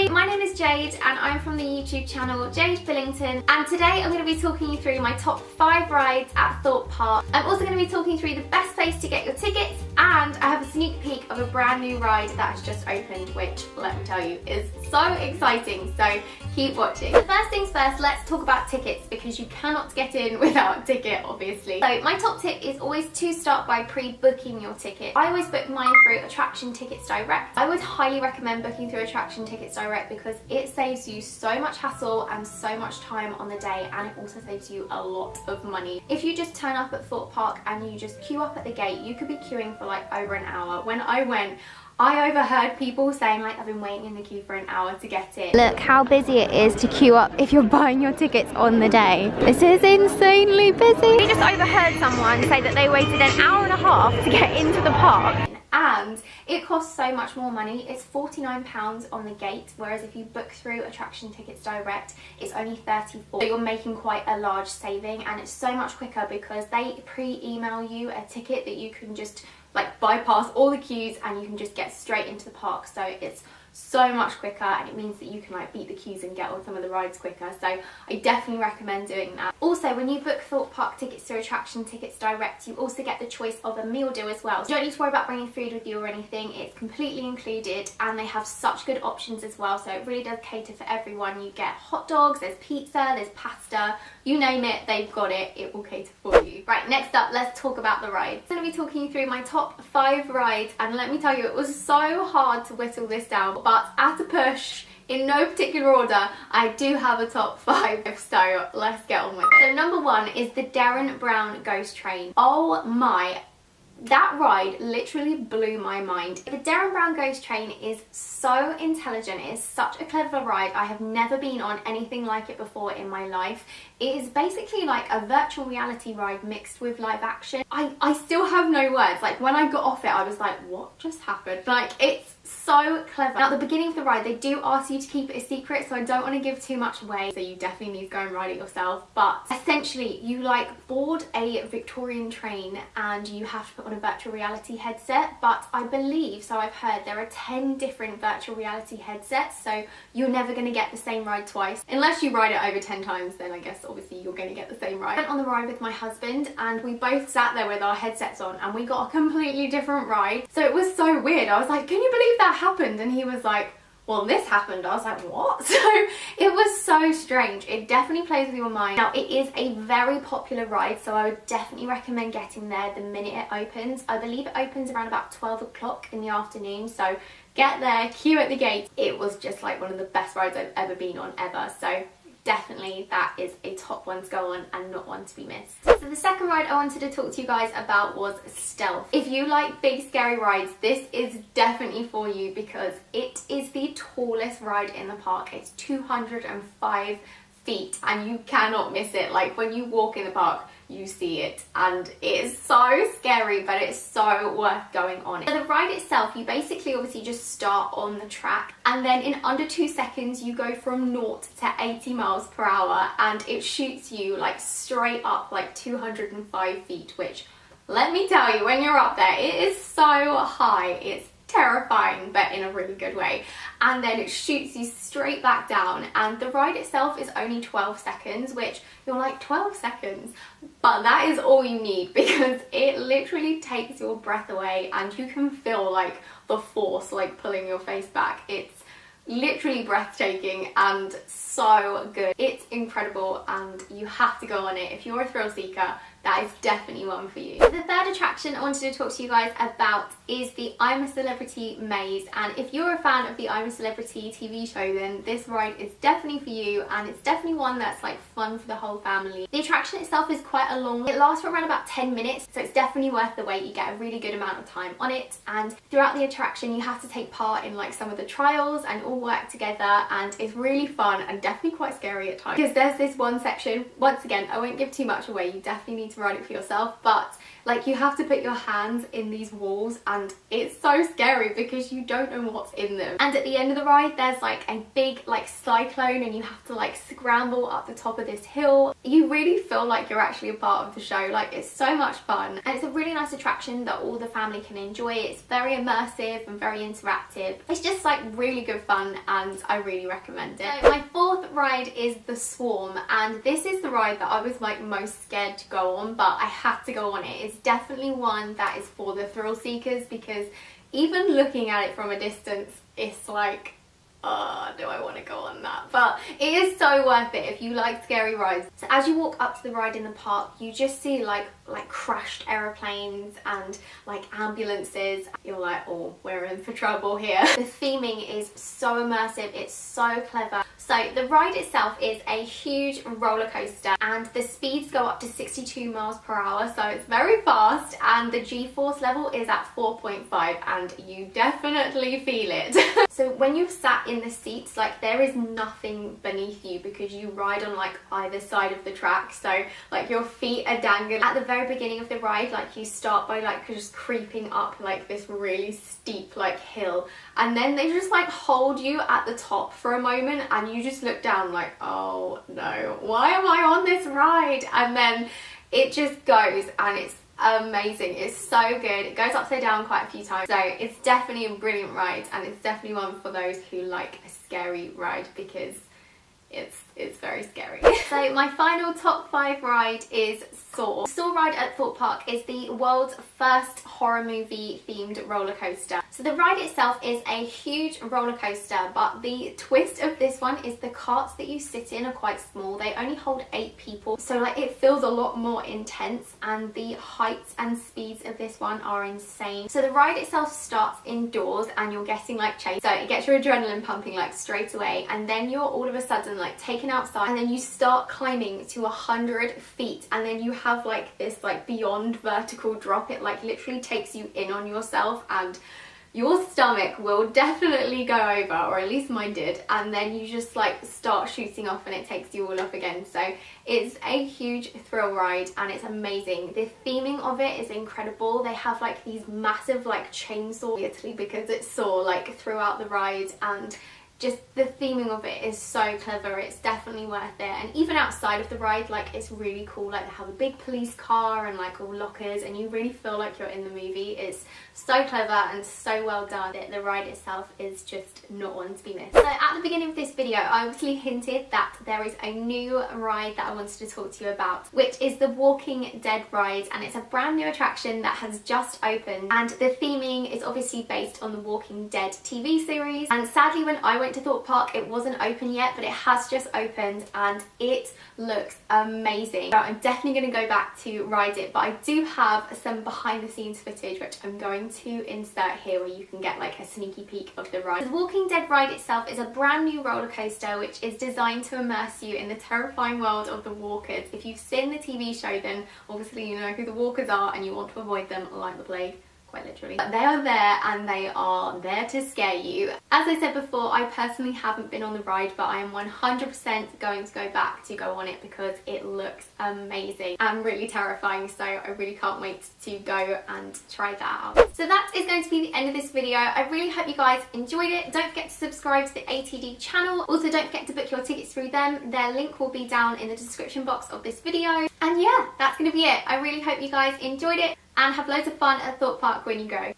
Hi, my name is Jade and I'm from the YouTube channel Jade Billington, and today I'm going to be talking you through my top 5 rides at Thorpe Park. I'm also going to be talking through the best place to get your tickets, and I have a sneak peek of a brand new ride that has just opened, which, let me tell you, is so exciting, so keep watching. But first things first, let's talk about tickets, because you cannot get in without a ticket, obviously. So my top tip is always to start by pre-booking your ticket. I always book mine through Attraction Tickets Direct. I would highly recommend booking through Attraction Tickets Direct because it saves you so much hassle and so much time on the day, and it also saves you a lot of money. If you just turn up at Thorpe Park and you just queue up at the gate, you could be queuing for like over an hour. When I went, I overheard people saying like, I've been waiting in the queue for an hour to get in. Look how busy it is to queue up if you're buying your tickets on the day. This is insanely busy. We just overheard someone say that they waited an hour and a half to get into the park. And it costs so much more money. It's £49 on the gate, whereas if you book through Attraction Tickets Direct, it's only £34. So you're making quite a large saving, and it's so much quicker because they pre-email you a ticket that you can just like bypass all the queues and you can just get straight into the park. So it's so much quicker, and it means that you can like beat the queues and get on some of the rides quicker. So I definitely recommend doing that. Also, when you book Thorpe Park tickets through Attraction Tickets Direct, you also get the choice of a meal deal as well. So you don't need to worry about bringing food with you or anything. It's completely included, and they have such good options as well. So it really does cater for everyone. You get hot dogs, there's pizza, there's pasta, you name it, they've got it. It will cater for you. Right, next up, let's talk about the rides. I'm going to be talking you through my top 5 rides, and let me tell you, it was so hard to whittle this down, but at a push, in no particular order, I do have a top 5, so let's get on with it. So number 1 is the Darren Brown Ghost Train. Oh my, that ride literally blew my mind. The Darren Brown Ghost Train is so intelligent. It is such a clever ride. I have never been on anything like it before in my life. It is basically like a virtual reality ride mixed with live action. I still have no words. Like, when I got off it, I was like, what just happened? Like, it's so clever. Now, at the beginning of the ride, they do ask you to keep it a secret, so I don't want to give too much away, so you definitely need to go and ride it yourself. But essentially, you like board a Victorian train and you have to put on a virtual reality headset. But I believe, so I've heard, there are 10 different virtual reality headsets, so you're never going to get the same ride twice. Unless you ride it over 10 times, then I guess obviously you're going to get the same ride. I went on the ride with my husband, and we both sat there with our headsets on, and we got a completely different ride. So it was so weird. I was like, can you believe that happened? And he was like, well, this happened. I was like, what? So it was so strange. It definitely plays with your mind. Now, it is a very popular ride, so I would definitely recommend getting there the minute it opens. I believe it opens around about 12 o'clock in the afternoon, so get there, queue at the gate. It was just like one of the best rides I've ever been on ever, so definitely that is a top one to go on and not one to be missed. So the second ride I wanted to talk to you guys about was Stealth. If you like big scary rides, this is definitely for you because it is the tallest ride in the park. It's 205 feet and you cannot miss it. Like, when you walk in the park, you see it, and it is so scary, but it's so worth going on. So the ride itself, you basically obviously just start on the track, and then in under 2 seconds you go from 0 to 80 miles per hour, and it shoots you like straight up like 205 feet, which, let me tell you, when you're up there, it is so high. It's terrifying, but in a really good way. And then it shoots you straight back down, and the ride itself is only 12 seconds, which you're like, 12 seconds? But that is all you need, because it literally takes your breath away and you can feel like the force like pulling your face back. It's literally breathtaking and so good. It's incredible, and you have to go on it. If you're a thrill seeker, that is definitely one for you. The third attraction I wanted to talk to you guys about is the I'm a Celebrity maze, and if you're a fan of the I'm a Celebrity TV show, then this ride is definitely for you, and it's definitely one that's like fun for the whole family. The attraction itself is quite a long, it lasts for around about 10 minutes, so it's definitely worth the wait. You get a really good amount of time on it, and throughout the attraction you have to take part in like some of the trials and all work together, and it's really fun and definitely quite scary at times, because there's this one section, once again I won't give too much away, you definitely need need to ride it for yourself, but like you have to put your hands in these walls and it's so scary because you don't know what's in them. And at the end of the ride there's like a big like cyclone and you have to like scramble up the top of this hill. You really feel like you're actually a part of the show. Like, it's so much fun and it's a really nice attraction that all the family can enjoy. It's very immersive and very interactive. It's just like really good fun and I really recommend it. So my fourth ride is the Swarm, and this is the ride that I was like most scared to go on, but I had to go on it. It's definitely one that is for the thrill seekers because even looking at it from a distance, it's like, do I want to go on that? But it is so worth it if you like scary rides. So as you walk up to the ride in the park, you just see like crashed aeroplanes and like ambulances. You're like, oh, we're in for trouble here. The theming is so immersive, it's so clever. So the ride itself is a huge roller coaster and the speeds go up to 62 miles per hour, so it's very fast, and the G-force level is at 4.5 and you definitely feel it. So when you're sat in the seats, like there is nothing beneath you because you ride on like either side of the track, so like your feet are dangling. At the very beginning of the ride, like you start by like just creeping up like this really steep like hill, and then they just like hold you at the top for a moment and you just look down like, oh no, why am I on this ride? And then it just goes and it's amazing. It's so good. It goes upside down quite a few times, so it's definitely a brilliant ride and it's definitely one for those who like a scary ride because it's very scary. So my final top 5 ride is Saw. Saw ride at Thorpe Park is the world's first horror movie themed roller coaster. So the ride itself is a huge roller coaster, but the twist of this one is the carts that you sit in are quite small. They only hold 8 people, so like it feels a lot more intense, and the heights and speeds of this one are insane. So the ride itself starts indoors and you're getting like chased, so it gets your adrenaline pumping like straight away, and then you're all of a sudden like taken outside and then you start climbing to 100 feet, and then you have like this like beyond vertical drop. It like literally takes you in on yourself and your stomach will definitely go over, or at least mine did, and then you just like start shooting off and it takes you all up again. So it's a huge thrill ride and it's amazing. The theming of it is incredible. They have like these massive like chainsaws, literally, because it's Saw, like throughout the ride, and just the theming of it is so clever. It's definitely worth it. And even outside of the ride, like it's really cool. Like they have a big police car and like all lockers, and you really feel like you're in the movie. It's so clever and so well done. The ride itself is just not one to be missed. So at the beginning of this video, I obviously hinted that there is a new ride that I wanted to talk to you about, which is the Walking Dead ride, and it's a brand new attraction that has just opened, and the theming is obviously based on the Walking Dead TV series. And sadly, when I went to Thorpe Park, it wasn't open yet, but it has just opened and it looks amazing. So I'm definitely going to go back to ride it, but I do have some behind the scenes footage which I'm going to insert here where you can get like a sneaky peek of the ride. The Walking Dead ride itself is a brand new roller coaster which is designed to immerse you in the terrifying world of the walkers. If you've seen the TV show, then obviously you know who the walkers are and you want to avoid them like the plague. Quite literally. But they are there and they are there to scare you. As I said before, I personally haven't been on the ride, but I am 100% going to go back to go on it because it looks amazing and really terrifying, so I really can't wait to go and try that out. So that is going to be the end of this video. I really hope you guys enjoyed it. Don't forget to subscribe to the ATD channel. Also, don't forget to book your tickets through them. Their link will be down in the description box of this video. And yeah, that's going to be it. I really hope you guys enjoyed it and have loads of fun at Thorpe Park when you go.